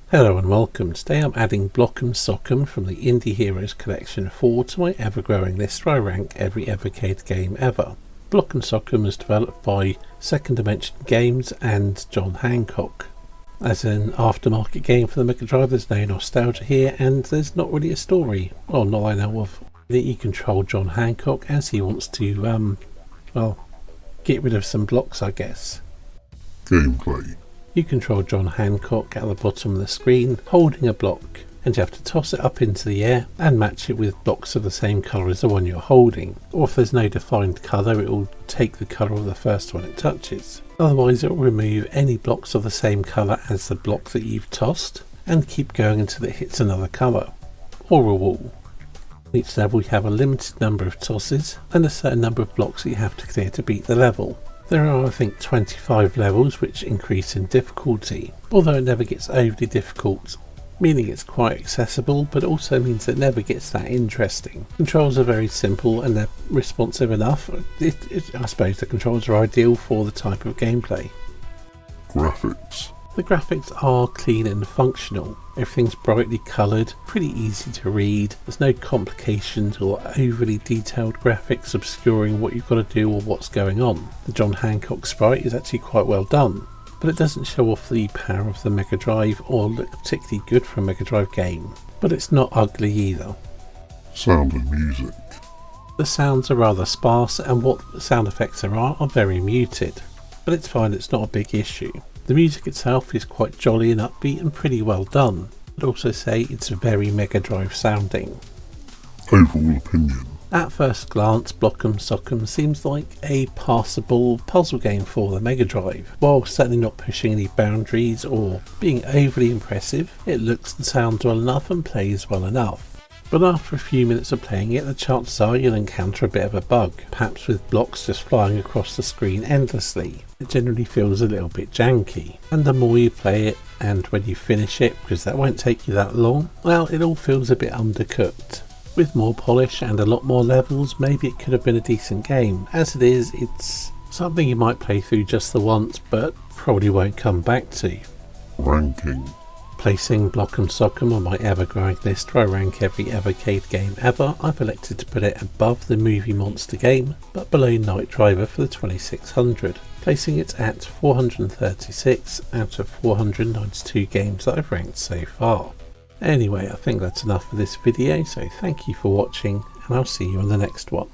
Hello and welcome. Today I'm adding Block'em Sock'em from the Indie Heroes Collection 4 to my ever-growing list where I rank every Evercade game ever. Block'em Sock'em was developed by Second Dimension Games and John Hancock. As an aftermarket game for the Mega Drive, there's no nostalgia here and there's not really a story. Well, not I know of. You control John Hancock as he wants to, get rid of some blocks, I guess. Gameplay. You control John Hancock at the bottom of the screen, holding a block, and you have to toss it up into the air and match it with blocks of the same colour as the one you're holding. Or if there's no defined colour, it will take the colour of the first one it touches. Otherwise it will remove any blocks of the same colour as the block that you've tossed, and keep going until it hits another colour, or a wall. In each level you have a limited number of tosses, and a certain number of blocks that you have to clear to beat the level. There are, I think, 25 levels which increase in difficulty, although it never gets overly difficult, meaning it's quite accessible, but also means it never gets that interesting. Controls are very simple and they're responsive enough. I suppose the controls are ideal for the type of gameplay. Graphics. The graphics are clean and functional. Everything's brightly coloured, pretty easy to read. There's no complications or overly detailed graphics obscuring what you've got to do or what's going on. The John Hancock sprite is actually quite well done, but it doesn't show off the power of the Mega Drive or look particularly good for a Mega Drive game. But it's not ugly either. Sound and music. The sounds are rather sparse and what the sound effects there are very muted, but it's fine, it's not a big issue. The music itself is quite jolly and upbeat and pretty well done. I'd also say it's very Mega Drive sounding. Overall opinion. At first glance, Block'em Sock'em seems like a passable puzzle game for the Mega Drive. While certainly not pushing any boundaries or being overly impressive, it looks and sounds well enough and plays well enough. But after a few minutes of playing it, the chances are you'll encounter a bit of a bug, perhaps with blocks just flying across the screen endlessly. It generally feels a little bit janky, and the more you play it, and when you finish it, because that won't take you that long, well, it all feels a bit undercooked. With more polish and a lot more levels, maybe it could have been a decent game. As it is, it's something you might play through just the once, but probably won't come back to. Ranking. Placing Block'em Sock'em on my ever-growing list where I rank every Evercade game ever, I've elected to put it above the Movie Monster game, but below Night Driver for the 2600, placing it at 436 out of 492 games that I've ranked so far. Anyway, I think that's enough for this video, so thank you for watching, and I'll see you on the next one.